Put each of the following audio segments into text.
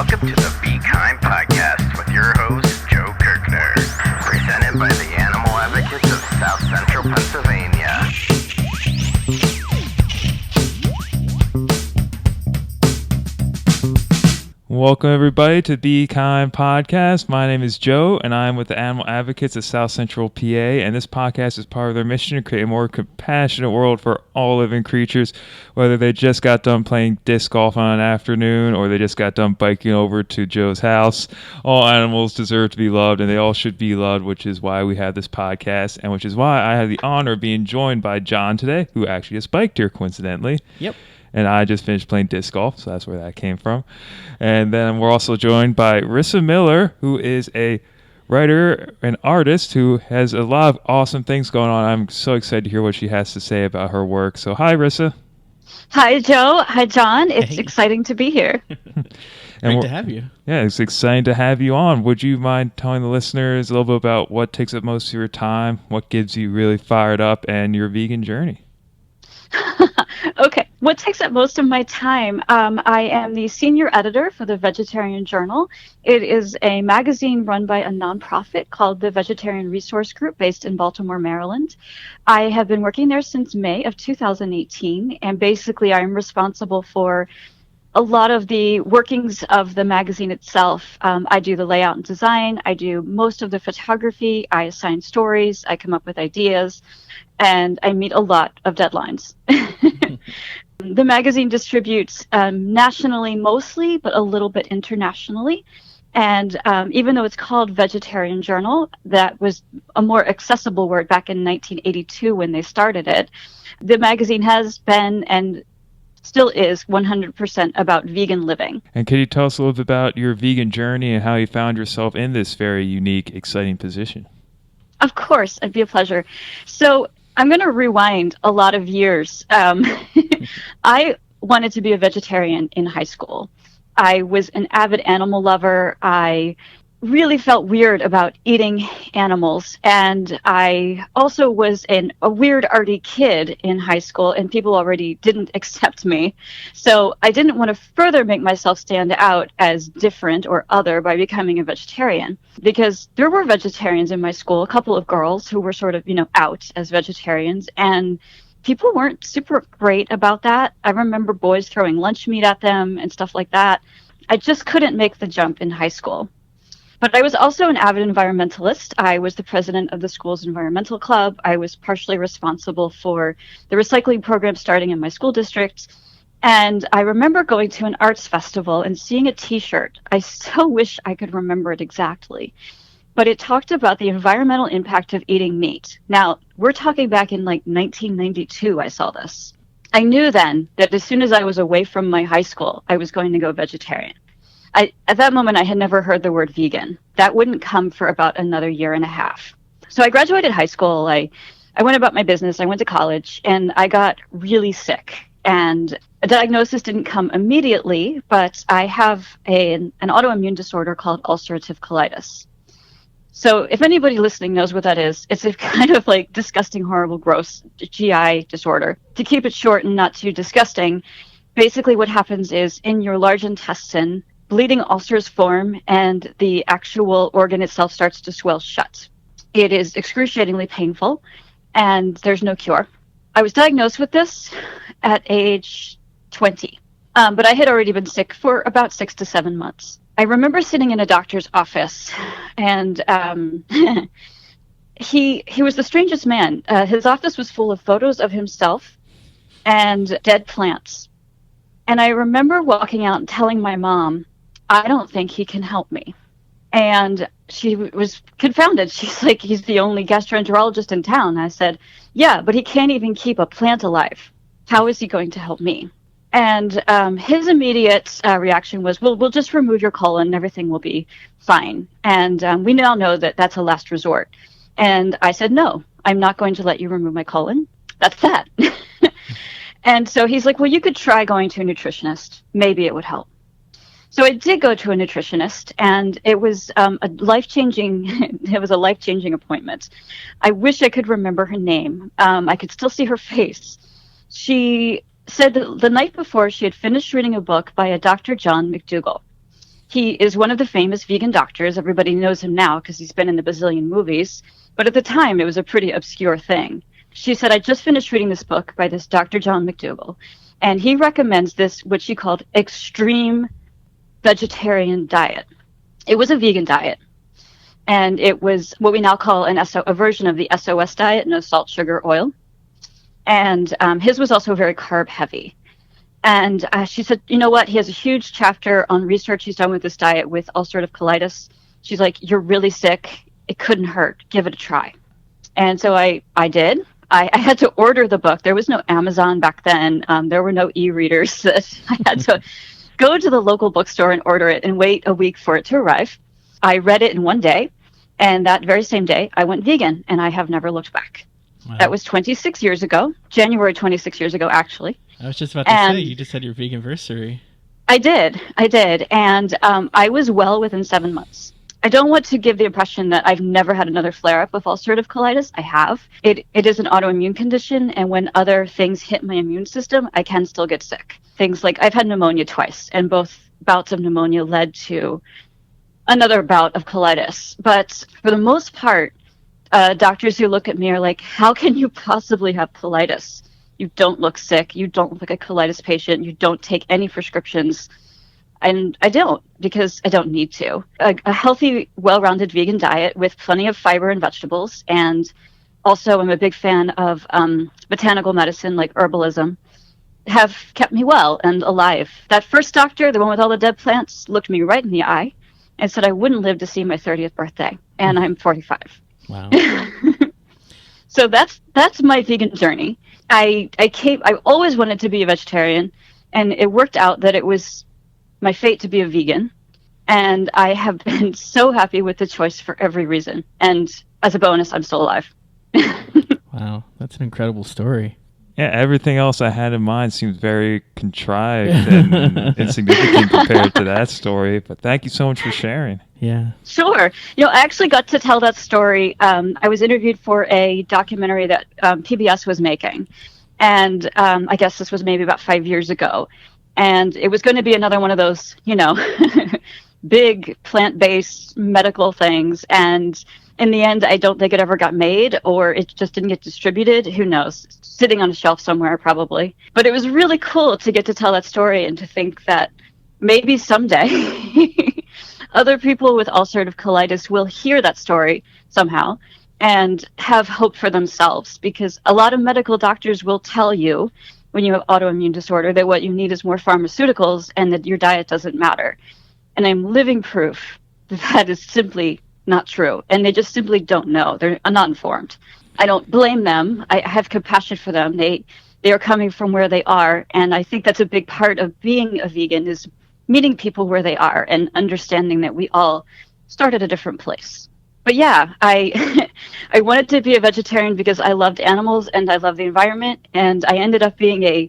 Welcome to the Be Kind podcast with your host, Joe Kirkner, presented by the Animal Advocates of South Central Pennsylvania. Welcome, everybody, to Be Kind podcast. My name is Joe, and I'm with the Animal Advocates of South Central PA, and this podcast is part of their mission to create a more compassionate world for all living creatures, whether they just got done playing disc golf on an afternoon or they just got done biking over to Joe's house. All animals deserve to be loved, and they all should be loved, which is why we have this podcast, and which is why I have the honor of being joined by John today, who actually just biked here, coincidentally. Yep. And I just finished playing disc golf, so that's where that came from. And then we're also joined by Rissa Miller, who is a writer and artist who has a lot of awesome things going on. I'm so excited to hear what she has to say about her work. So hi, Rissa. Hi, Joe. Hi, John. It's Hey. exciting to be here. Great to have you. Yeah, it's exciting to have you on. Would you mind telling the listeners a little bit about what takes up most of your time, what gets you really fired up, and your vegan journey? Okay. What takes up most of my time? I am the senior editor for the Vegetarian Journal. It is a magazine run by a nonprofit called the Vegetarian Resource Group based in Baltimore, Maryland. I have been working there since May of 2018, and basically I'm responsible for a lot of the workings of the magazine itself. I do the layout and design. I do most of the photography. I assign stories. I come up with ideas. And I meet a lot of deadlines. The magazine distributes nationally mostly, but a little bit internationally. And even though it's called Vegetarian Journal, that was a more accessible word back in 1982 when they started it. The magazine has been and still is 100% about vegan living. And can you tell us a little bit about your vegan journey and how you found yourself in this very unique, exciting position? Of course, it'd be a pleasure. So I'm going to rewind a lot of years. I wanted to be a vegetarian in high school. I was an avid animal lover. I really felt weird about eating animals. And I also was a weird, arty kid in high school, and people already didn't accept me. So I didn't want to further make myself stand out as different or other by becoming a vegetarian, because there were vegetarians in my school, a couple of girls who were sort of, out as vegetarians, and people weren't super great about that. I remember boys throwing lunch meat at them and stuff like that. I just couldn't make the jump in high school. But I was also an avid environmentalist. I was the president of the school's environmental club. I was partially responsible for the recycling program starting in my school district. And I remember going to an arts festival and seeing a T-shirt. I still wish I could remember it exactly. But it talked about the environmental impact of eating meat. Now, we're talking back in 1992, I saw this. I knew then that as soon as I was away from my high school, I was going to go vegetarian. At that moment, I had never heard the word vegan. That wouldn't come for about another year and a half. So I graduated high school. I went about my business. I went to college, and I got really sick. And a diagnosis didn't come immediately, but I have an autoimmune disorder called ulcerative colitis. So if anybody listening knows what that is, it's a kind of disgusting, horrible, gross GI disorder. To keep it short and not too disgusting, basically what happens is in your large intestine, bleeding ulcers form and the actual organ itself starts to swell shut. It is excruciatingly painful and there's no cure. I was diagnosed with this at age 20, but I had already been sick for about 6 to 7 months. I remember sitting in a doctor's office and he was the strangest man. His office was full of photos of himself and dead plants. And I remember walking out and telling my mom, I don't think he can help me. And she was confounded. She's like, he's the only gastroenterologist in town. I said, yeah, but he can't even keep a plant alive. How is he going to help me? And his immediate reaction was, well, we'll just remove your colon and everything will be fine. And we now know that that's a last resort. And I said, no, I'm not going to let you remove my colon. That's that. And so he's like, well, you could try going to a nutritionist. Maybe it would help. So I did go to a nutritionist, and it was a life-changing appointment. I wish I could remember her name. I could still see her face. She said that the night before she had finished reading a book by a Dr. John McDougall. He is one of the famous vegan doctors. Everybody knows him now because he's been in a bazillion movies. But at the time, it was a pretty obscure thing. She said, I just finished reading this book by this Dr. John McDougall, and he recommends this, what she called extreme vegetarian diet. It was a vegan diet, and it was what we now call a version of the SOS diet, no salt, sugar, oil. And his was also very carb heavy. And she said, you know what? He has a huge chapter on research he's done with this diet with ulcerative colitis. She's like, you're really sick. It couldn't hurt. Give it a try. And so I did. I had to order the book. There was no Amazon back then. There were no e-readers. I had to go to the local bookstore and order it and wait a week for it to arrive. I read it in one day. And that very same day, I went vegan, and I have never looked back. Wow. That was 26 years ago, January 26 years ago, actually. I was just about to say, you just had your veganversary. I did. And I was well within 7 months. I don't want to give the impression that I've never had another flare-up of ulcerative colitis. I have. It is an autoimmune condition, and when other things hit my immune system, I can still get sick. Things like I've had pneumonia twice, and both bouts of pneumonia led to another bout of colitis. But for the most part, doctors who look at me are like, how can you possibly have colitis? You don't look sick. You don't look like a colitis patient. You don't take any prescriptions. And I don't, because I don't need to. A healthy, well-rounded vegan diet with plenty of fiber and vegetables. And also I'm a big fan of botanical medicine like herbalism, have kept me well and alive. That first doctor, the one with all the dead plants, looked me right in the eye and said I wouldn't live to see my 30th birthday. And I'm 45. Wow. So that's my vegan journey. I always wanted to be a vegetarian, and it worked out that it was my fate to be a vegan. And I have been so happy with the choice for every reason. And as a bonus, I'm still alive. Wow, that's an incredible story. Yeah, everything else I had in mind seems very contrived and insignificant compared to that story. But thank you so much for sharing. Yeah. Sure. I actually got to tell that story. I was interviewed for a documentary that PBS was making. And I guess this was maybe about 5 years ago. And it was going to be another one of those, big plant-based medical things. And in the end, I don't think it ever got made, or it just didn't get distributed. Who knows? Sitting on a shelf somewhere, probably. But it was really cool to get to tell that story and to think that maybe someday other people with ulcerative colitis will hear that story somehow and have hope for themselves. Because a lot of medical doctors will tell you when you have autoimmune disorder that what you need is more pharmaceuticals and that your diet doesn't matter. And I'm living proof that that is simply not true. And they just simply don't know. They're not informed. I don't blame them. I have compassion for them. They are coming from where they are. And I think that's a big part of being a vegan, is meeting people where they are and understanding that we all start at a different place. But yeah, I wanted to be a vegetarian because I loved animals and I love the environment. And I ended up being a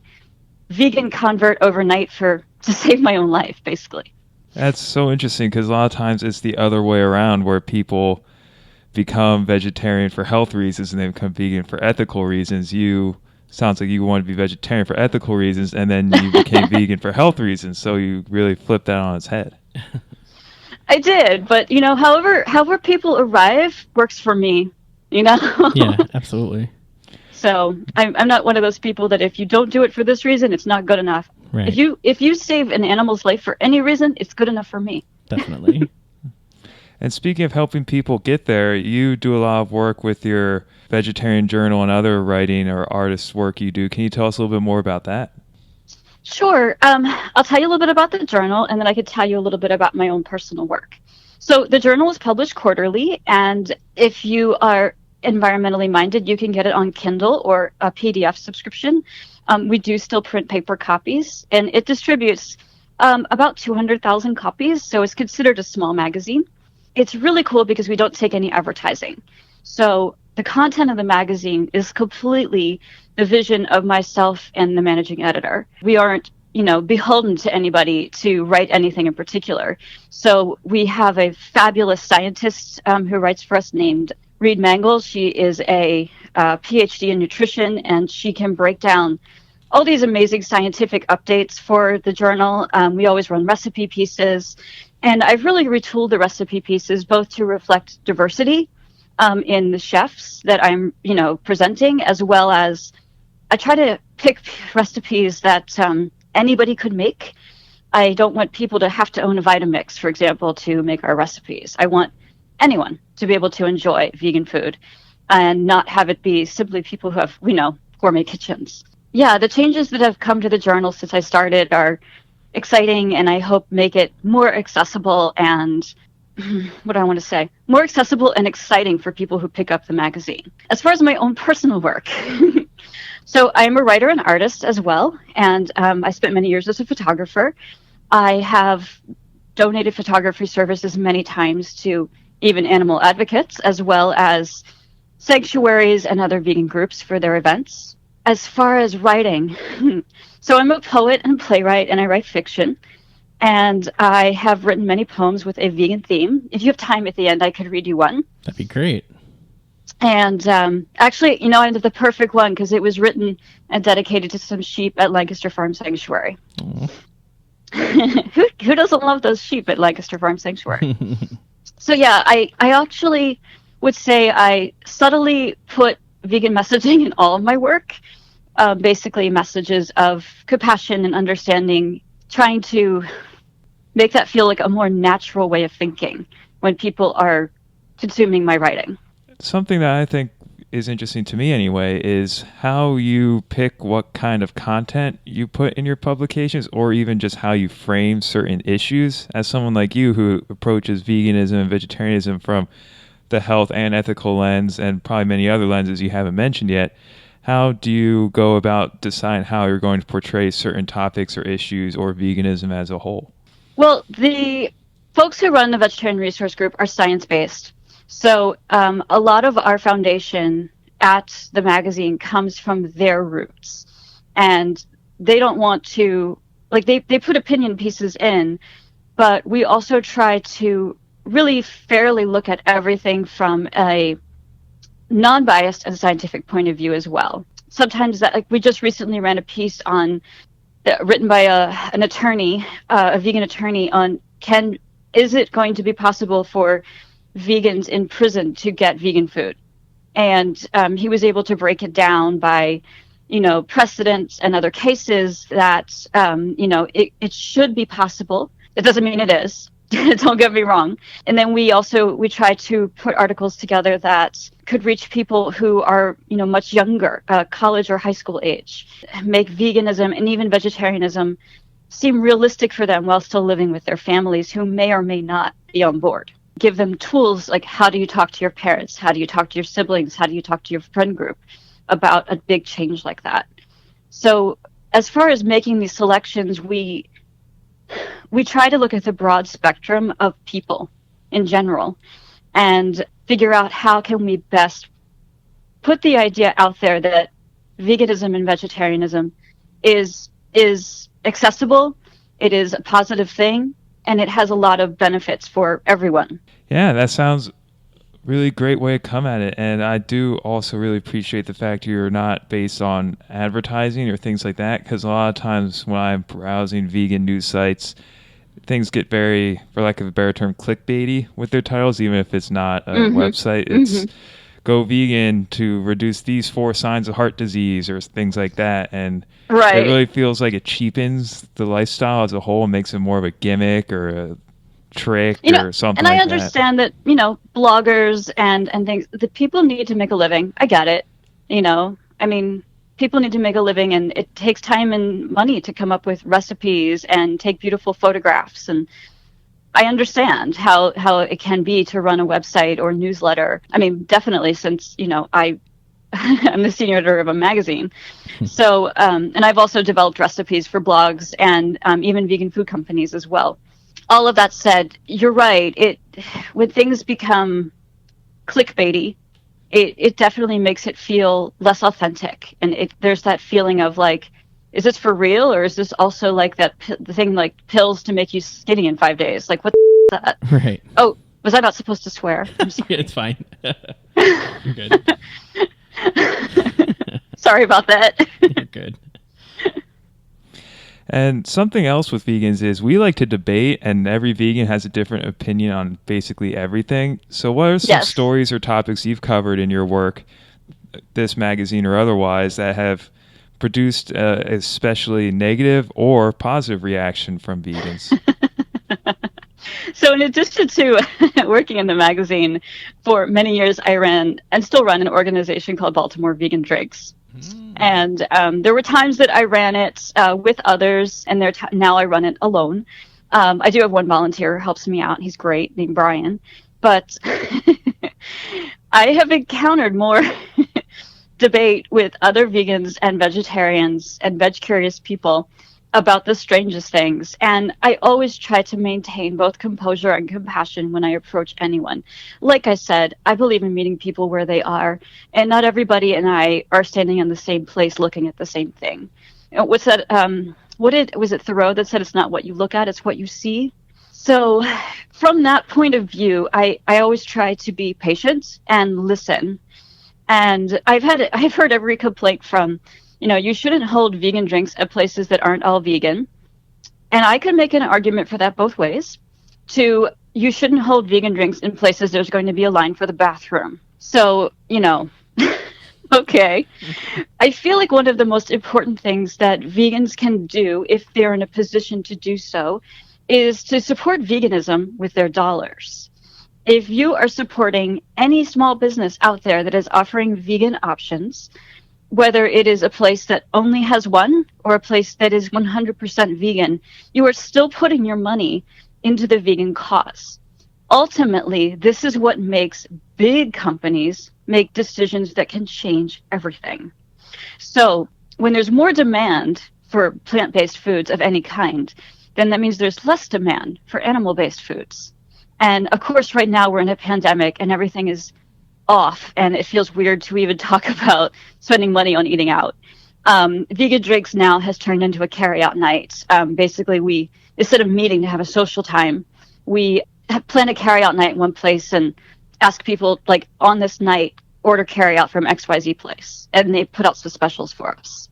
vegan convert overnight to save my own life, basically. That's so interesting, because a lot of times it's the other way around, where people become vegetarian for health reasons and they become vegan for ethical reasons. Sounds like you wanted to be vegetarian for ethical reasons, and then you became vegan for health reasons. So you really flipped that on its head. I did, but however people arrive works for me. Yeah, absolutely. So I'm not one of those people that if you don't do it for this reason, it's not good enough. Right. If you save an animal's life for any reason, it's good enough for me. Definitely. And speaking of helping people get there, you do a lot of work with your vegetarian journal and other writing or artist work you do. Can you tell us a little bit more about that? Sure. I'll tell you a little bit about the journal, and then I could tell you a little bit about my own personal work. So the journal is published quarterly, and if you are environmentally minded, you can get it on Kindle or a PDF subscription. We do still print paper copies, and it distributes about 200,000 copies, so it's considered a small magazine. It's really cool because we don't take any advertising. So the content of the magazine is completely the vision of myself and the managing editor. We aren't, beholden to anybody to write anything in particular. So we have a fabulous scientist who writes for us named Reed Mangels. She is a PhD in nutrition, and she can break down all these amazing scientific updates for the journal. We always run recipe pieces, And I've really retooled the recipe pieces both to reflect diversity in the chefs that I'm, presenting, as well as I try to pick recipes that anybody could make. I don't want people to have to own a Vitamix, for example, to make our recipes. I want anyone to be able to enjoy vegan food and not have it be simply people who have, gourmet kitchens. Yeah, the changes that have come to the journal since I started are exciting, and I hope make it more accessible and what do I want to say? More accessible and exciting for people who pick up the magazine. As far as my own personal work, so I'm a writer and artist as well, and I spent many years as a photographer. I have donated photography services many times to even animal advocates, as well as sanctuaries and other vegan groups for their events. As far as writing, so I'm a poet and playwright, and I write fiction. And I have written many poems with a vegan theme. If you have time at the end, I could read you one. That'd be great. And actually, I did the perfect one because it was written and dedicated to some sheep at Lancaster Farm Sanctuary. Who doesn't love those sheep at Lancaster Farm Sanctuary? So yeah, I actually would say I subtly put vegan messaging in all of my work. Basically messages of compassion and understanding, trying to make that feel like a more natural way of thinking when people are consuming my writing. Something that I think is interesting to me anyway is how you pick what kind of content you put in your publications, or even just how you frame certain issues. As someone like you who approaches veganism and vegetarianism from the health and ethical lens, and probably many other lenses you haven't mentioned yet, how do you go about deciding how you're going to portray certain topics or issues or veganism as a whole? Well, the folks who run the Vegetarian Resource Group are science-based. So a lot of our foundation at the magazine comes from their roots. And they don't want to, they put opinion pieces in, but we also try to really fairly look at everything from a non-biased and scientific point of view as well. Sometimes that, we just recently ran a piece written by an attorney, a vegan attorney, on is it going to be possible for vegans in prison to get vegan food? And he was able to break it down by, precedents and other cases that, it should be possible. It doesn't mean it is. Don't get me wrong. And then we try to put articles together that could reach people who are, much younger, college or high school age, make veganism and even vegetarianism seem realistic for them while still living with their families who may or may not be on board. Give them tools like, how do you talk to your parents? How do you talk to your siblings? How do you talk to your friend group about a big change like that? So as far as making these selections, we try to look at the broad spectrum of people in general and figure out how can we best put the idea out there that veganism and vegetarianism is accessible, it is a positive thing, and it has a lot of benefits for everyone. Yeah, that sounds really great way to come at it. And I do also really appreciate the fact you're not based on advertising or things like that, because a lot of times when I'm browsing vegan news sites, things get very, for lack of a better term, clickbaity with their titles, even if it's not a website. It's go vegan to reduce these 4 signs of heart disease or things like that. And it really feels like it cheapens the lifestyle as a whole and makes it more of a gimmick or a trick or something like that. And I understand that, bloggers and things, the people need to make a living. I get it. People need to make a living, and it takes time and money to come up with recipes and take beautiful photographs. And I understand how it can be to run a website or newsletter. Definitely, since, I'm the senior editor of a magazine. So, and I've also developed recipes for blogs and even vegan food companies as well. All of that said, you're right. When things become clickbaity, it definitely makes it feel less authentic. And there's that feeling of is this for real? Or is this also like the thing like pills to make you skinny in 5 days? Like, what the is that? Right. Oh, was I not supposed to swear? I'm sorry. It's fine. You're good. Sorry about that. You're good. And something else with vegans is we like to debate, and every vegan has a different opinion on basically everything. So what are some stories or topics you've covered in your work, this magazine or otherwise, that have produced especially negative or positive reaction from vegans? So in addition to working in the magazine, for many years I ran and still run an organization called Baltimore Vegan Drinks. And there were times that I ran it with others, and now I run it alone. I do have one volunteer who helps me out. He's great, named Brian. But I have encountered more debate with other vegans and vegetarians and veg-curious people about the strangest things. And I always try to maintain both composure and compassion when I approach anyone. Like I said, I believe in meeting people where they are, and not everybody and I are standing in the same place looking at the same thing. What's that? Was it Thoreau that said it's not what you look at, it's what you see? So from that point of view, I always try to be patient and listen. And I've heard every complaint from, you shouldn't hold vegan drinks at places that aren't all vegan. And I can make an argument for that both ways. You shouldn't hold vegan drinks in places there's going to be a line for the bathroom. So, okay. I feel like one of the most important things that vegans can do, if they're in a position to do so, is to support veganism with their dollars. If you are supporting any small business out there that is offering vegan options, whether it is a place that only has one or a place that is 100% vegan, you are still putting your money into the vegan cause. Ultimately, this is what makes big companies make decisions that can change everything. So when there's more demand for plant-based foods of any kind, then that means there's less demand for animal-based foods. And of course, right now we're in a pandemic and everything is off, and it feels weird to even talk about spending money on eating out. Vegan Drinks now has turned into a carryout night. Basically, we, instead of meeting to have a social time, we plan a carryout night in one place and ask people, like, on this night, order carryout from XYZ place. And they put out some specials for us.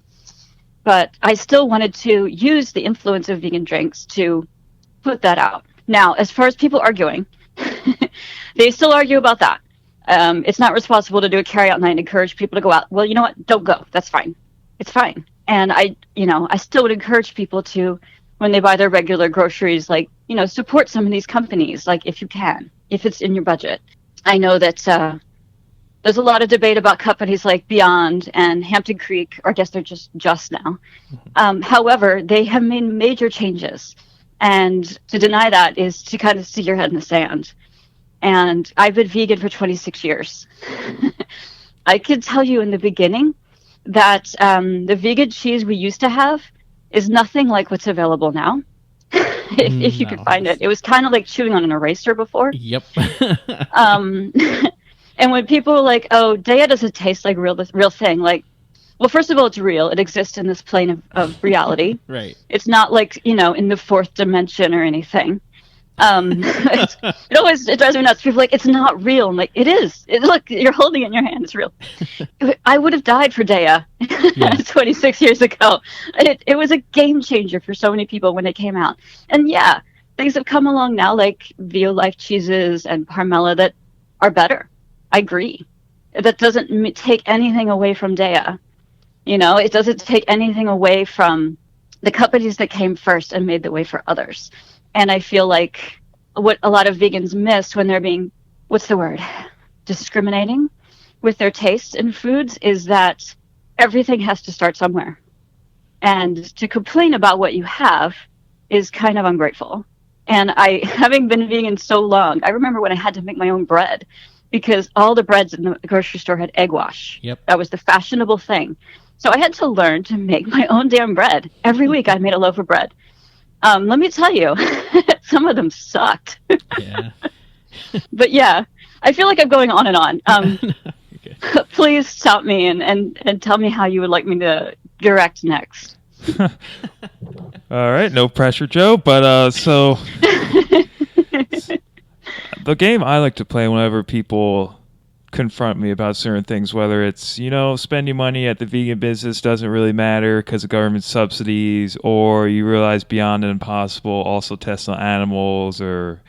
But I still wanted to use the influence of Vegan Drinks to put that out. Now, as far as people arguing, they still argue about that. It's not responsible to do a carryout night and encourage people to go out. Well, you know what? Don't go. That's fine. It's fine. And I still would encourage people to, when they buy their regular groceries, support some of these companies, if you can, if it's in your budget. I know that there's a lot of debate about companies like Beyond and Hampton Creek, or I guess they're just now. However, they have made major changes. And to deny that is to kind of stick your head in the sand. And I've been vegan for 26 years. I can tell you in the beginning that the vegan cheese we used to have is nothing like what's available now. if you could find it. It was kind of like chewing on an eraser before. Yep. And when people were like, oh, Daya doesn't taste like real thing, well, first of all, it's real. It exists in this plane of reality. Right. It's not in the fourth dimension or anything. It drives me nuts. People are like, it's not real. I'm like, it is. Look, you're holding it in your hand. It's real. I would have died for Daya 26 years ago. It was a game changer for so many people when it came out. And yeah, things have come along now, like Violife cheeses and Parmela, that are better. I agree. That doesn't take anything away from Daya. It doesn't take anything away from the companies that came first and made the way for others. And I feel like what a lot of vegans miss when they're being, discriminating with their taste in foods is that everything has to start somewhere. And to complain about what you have is kind of ungrateful. And having been vegan so long, I remember when I had to make my own bread because all the breads in the grocery store had egg wash. Yep. That was the fashionable thing. So I had to learn to make my own damn bread. Every week I made a loaf of bread. Let me tell you, some of them sucked. Yeah. But yeah, I feel like I'm going on and on. Okay. Please stop me and tell me how you would like me to direct next. All right, no pressure, Joe. But so the game I like to play whenever people confront me about certain things, whether it's, spending money at the vegan business doesn't really matter because of government subsidies, or you realize beyond and impossible also test on animals, or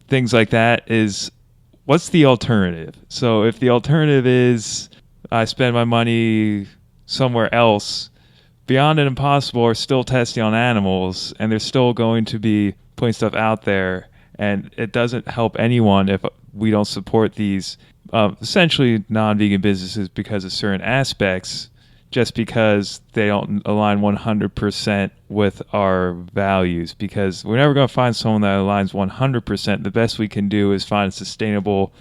things like that, is what's the alternative? So if the alternative is I spend my money somewhere else, beyond and impossible are still testing on animals, and they're still going to be putting stuff out there, and it doesn't help anyone if we don't support these essentially non-vegan businesses because of certain aspects, just because they don't align 100% with our values. Because we're never going to find someone that aligns 100%. The best we can do is find a sustainable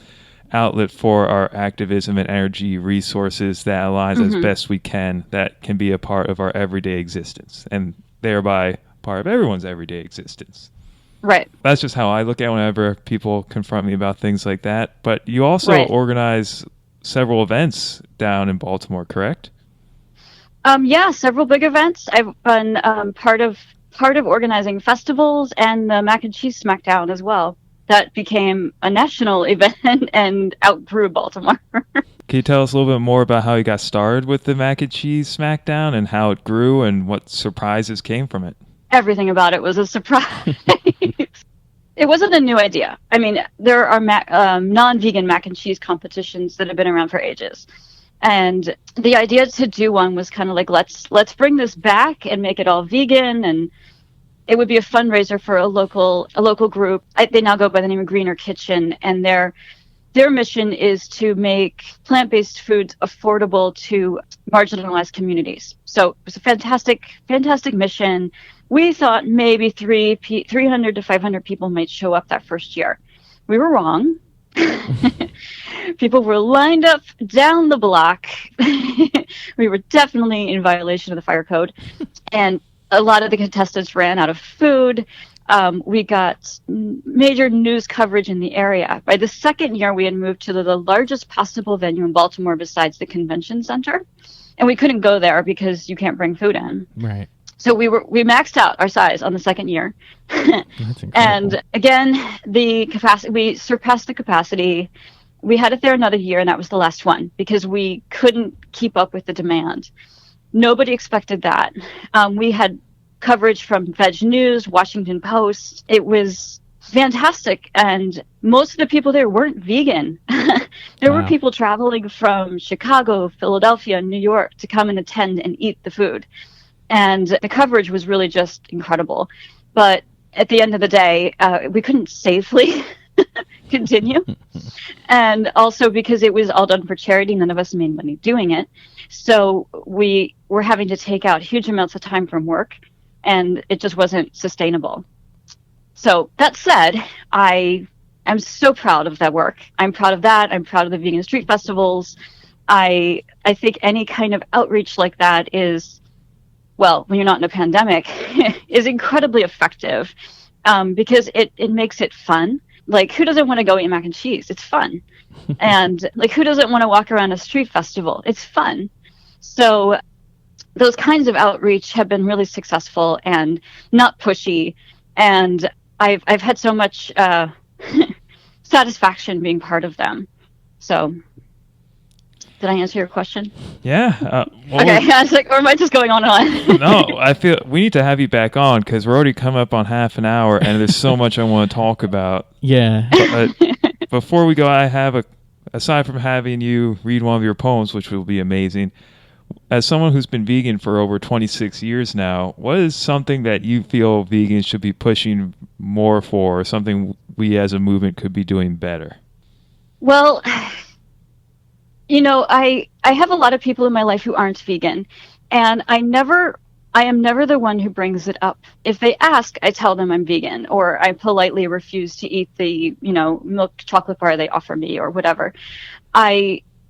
outlet for our activism and energy resources that aligns as best we can, that can be a part of our everyday existence, and thereby part of everyone's everyday existence. Right. That's just how I look at it whenever people confront me about things like that. But you also organize several events down in Baltimore, correct? Yeah, several big events. I've been part of organizing festivals and the Mac and Cheese Smackdown as well. That became a national event and outgrew Baltimore. Can you tell us a little bit more about how you got started with the Mac and Cheese Smackdown and how it grew and what surprises came from it? Everything about it was a surprise. It wasn't a new idea. I mean, there are non-vegan mac and cheese competitions that have been around for ages. And the idea to do one was kind of like, let's bring this back and make it all vegan, and it would be a fundraiser for a local group. They now go by the name of Greener Kitchen, and their mission is to make plant-based foods affordable to marginalized communities. So it was a fantastic mission. We thought maybe 300 to 500 people might show up that first year. We were wrong. People were lined up down the block. We were definitely in violation of the fire code. And a lot of the contestants ran out of food. We got major news coverage in the area. By the second year, we had moved to the largest possible venue in Baltimore besides the convention center. And we couldn't go there because you can't bring food in. Right. So we maxed out our size on the second year. That's incredible. And again, we surpassed the capacity. We had it there another year, and that was the last one because we couldn't keep up with the demand. Nobody expected that. We had coverage from Veg News, Washington Post. It was fantastic, and most of the people there weren't vegan. There were people traveling from Chicago, Philadelphia, New York to come and attend and eat the food. And the coverage was really just incredible. But at the end of the day, we couldn't safely continue. And also because it was all done for charity, none of us made money doing it. So we were having to take out huge amounts of time from work, and it just wasn't sustainable. So that said, I am so proud of that work. I'm proud of that. I'm proud of the vegan street festivals. I think any kind of outreach like that is, well, when you're not in a pandemic, is incredibly effective because it makes it fun. Like, who doesn't want to go eat mac and cheese? It's fun. And like, who doesn't want to walk around a street festival? It's fun. So those kinds of outreach have been really successful and not pushy. And I've had so much satisfaction being part of them. So did I answer your question? Yeah. Okay. I was like, or am I just going on and on? No, I feel we need to have you back on because we're already come up on half an hour, and there's so much I want to talk about. Yeah. But before we go, I have aside from having you read one of your poems, which will be amazing, as someone who's been vegan for over 26 years now, what is something that you feel vegans should be pushing more for, or something we as a movement could be doing better? Well, you know, I have a lot of people in my life who aren't vegan, and I am never the one who brings it up. If they ask, I tell them I'm vegan, or I politely refuse to eat the, milk chocolate bar they offer me or whatever.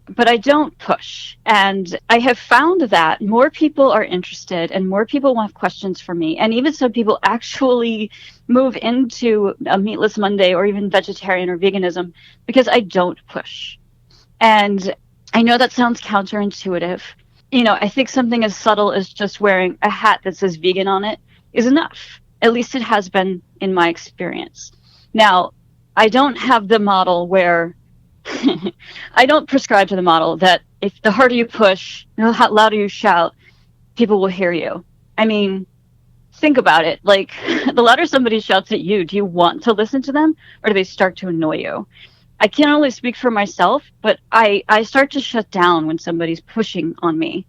But I don't push. And I have found that more people are interested and more people want questions for me. And even some people actually move into a meatless Monday or even vegetarian or veganism because I don't push. And I know that sounds counterintuitive. I think something as subtle as just wearing a hat that says vegan on it is enough. At least it has been in my experience. Now, I don't have the model where I don't prescribe to the model that if the harder you push, the louder you shout, people will hear you. I mean, think about it. Like, the louder somebody shouts at you, do you want to listen to them, or do they start to annoy you? I can't only speak for myself, but I start to shut down when somebody's pushing on me.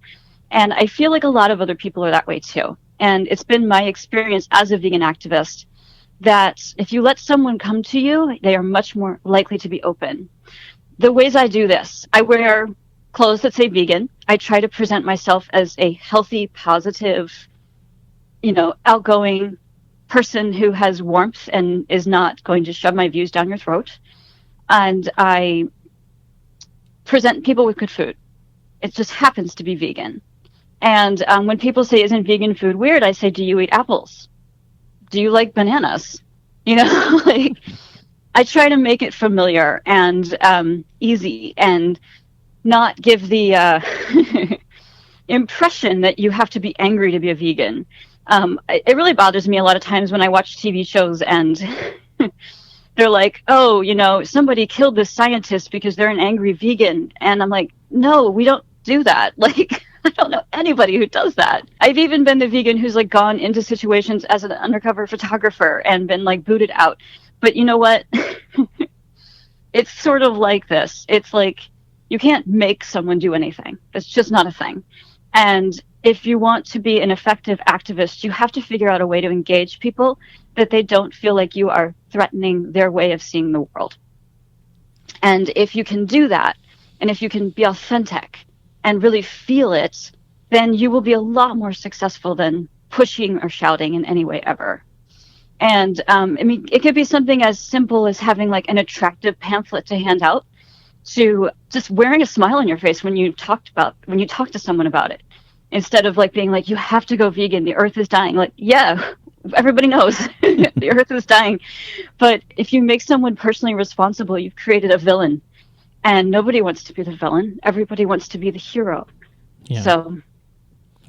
And I feel like a lot of other people are that way too. And it's been my experience as a vegan activist that if you let someone come to you, they are much more likely to be open. The ways I do this, I wear clothes that say vegan. I try to present myself as a healthy, positive, outgoing person who has warmth and is not going to shove my views down your throat. And I present people with good food. It just happens to be vegan. And when people say, isn't vegan food weird? I say, do you eat apples? Do you like bananas? Like, I try to make it familiar and easy and not give the impression that you have to be angry to be a vegan. It really bothers me a lot of times when I watch TV shows and they're like, oh, somebody killed this scientist because they're an angry vegan. And I'm like, no, we don't do that. Like, I don't know anybody who does that. I've even been the vegan who's like gone into situations as an undercover photographer and been like booted out. But you know what? It's sort of like this. It's like you can't make someone do anything. It's just not a thing. And if you want to be an effective activist, you have to figure out a way to engage people that they don't feel like you are threatening their way of seeing the world. And if you can do that, and if you can be authentic and really feel it, then you will be a lot more successful than pushing or shouting in any way ever. And it could be something as simple as having like an attractive pamphlet to hand out, to just wearing a smile on your face when you talk to someone about it, instead of like being like, you have to go vegan, the earth is dying. Like, yeah, everybody knows the earth is dying. But if you make someone personally responsible, you've created a villain. And nobody wants to be the villain. Everybody wants to be the hero. Yeah. So,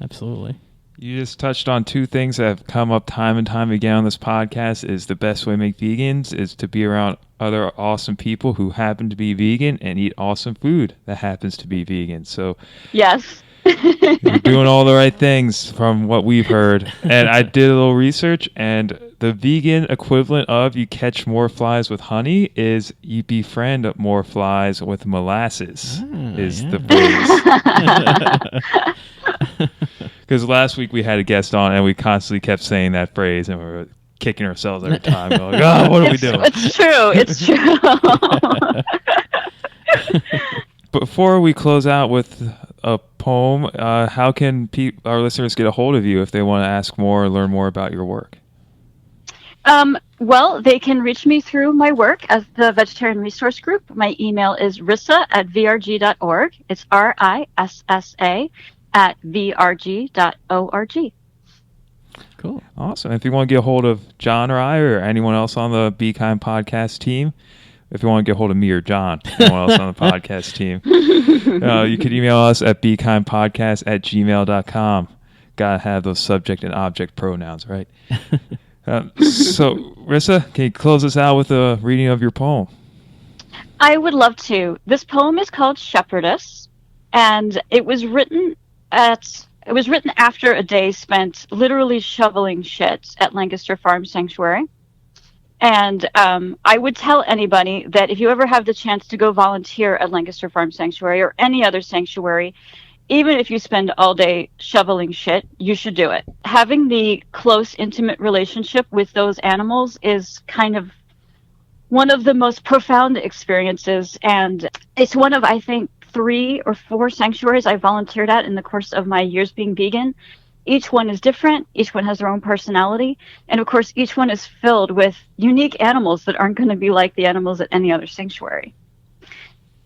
absolutely. You just touched on two things that have come up time and time again on this podcast. Is the best way to make vegans is to be around other awesome people who happen to be vegan and eat awesome food that happens to be vegan. So yes. you're doing all the right things from what we've heard. And I did a little research, and the vegan equivalent of you catch more flies with honey is you befriend more flies with molasses, the phrase. Because last week we had a guest on and we constantly kept saying that phrase and we were kicking ourselves every time. We're like, oh, what are we doing? It's true. It's true. Before we close out with a poem, how can our listeners get a hold of you if they want to ask more or learn more about your work? Well, they can reach me through my work as the Vegetarian Resource Group. My email is rissa@vrg.org. It's RISSA @vrg.org. Cool. Awesome. If you want to get a hold of John or I or anyone else on the Be Kind podcast team, if you want to get a hold of me or John, anyone else on the podcast team, you can email us at bekindpodcast@gmail.com. Gotta have those subject and object pronouns, right? So, Rissa, can you close us out with a reading of your poem? I would love to. This poem is called Shepherdess, and it was written after a day spent literally shoveling shit at Lancaster Farm Sanctuary. And I would tell anybody that if you ever have the chance to go volunteer at Lancaster Farm Sanctuary or any other sanctuary, even if you spend all day shoveling shit, you should do it. Having the close, intimate relationship with those animals is kind of one of the most profound experiences. And it's one of, I think, 3 or 4 sanctuaries I volunteered at in the course of my years being vegan. Each one is different. Each one has their own personality. And of course, each one is filled with unique animals that aren't going to be like the animals at any other sanctuary.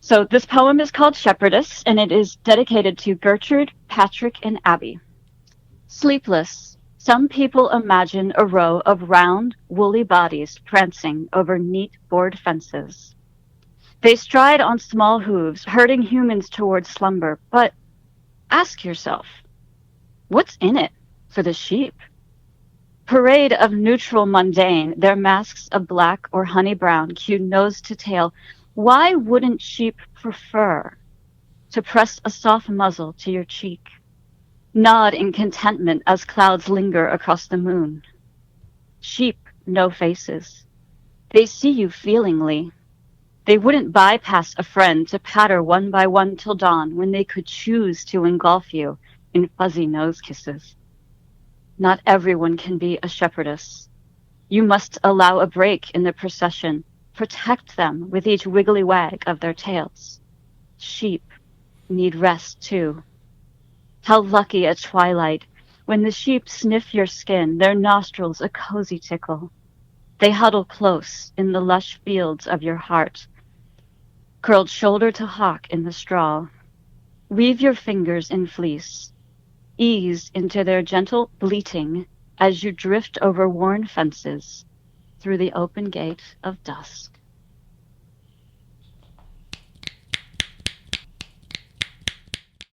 So this poem is called Shepherdess, and it is dedicated to Gertrude, Patrick, and Abby. Sleepless, some people imagine a row of round, woolly bodies prancing over neat board fences. They stride on small hooves, herding humans towards slumber. But ask yourself, what's in it for the sheep? Parade of neutral mundane, their masks of black or honey brown, cued nose to tail. Why wouldn't sheep prefer to press a soft muzzle to your cheek, nod in contentment as clouds linger across the moon? Sheep know faces. They see you feelingly. They wouldn't bypass a friend to patter one by one till dawn when they could choose to engulf you in fuzzy nose kisses. Not everyone can be a shepherdess. You must allow a break in the procession, protect them with each wiggly wag of their tails. Sheep need rest too. How lucky at twilight, when the sheep sniff your skin, their nostrils a cozy tickle. They huddle close in the lush fields of your heart, curled shoulder to hock in the straw. Weave your fingers in fleece. Ease into their gentle bleating as you drift over worn fences through the open gate of dusk.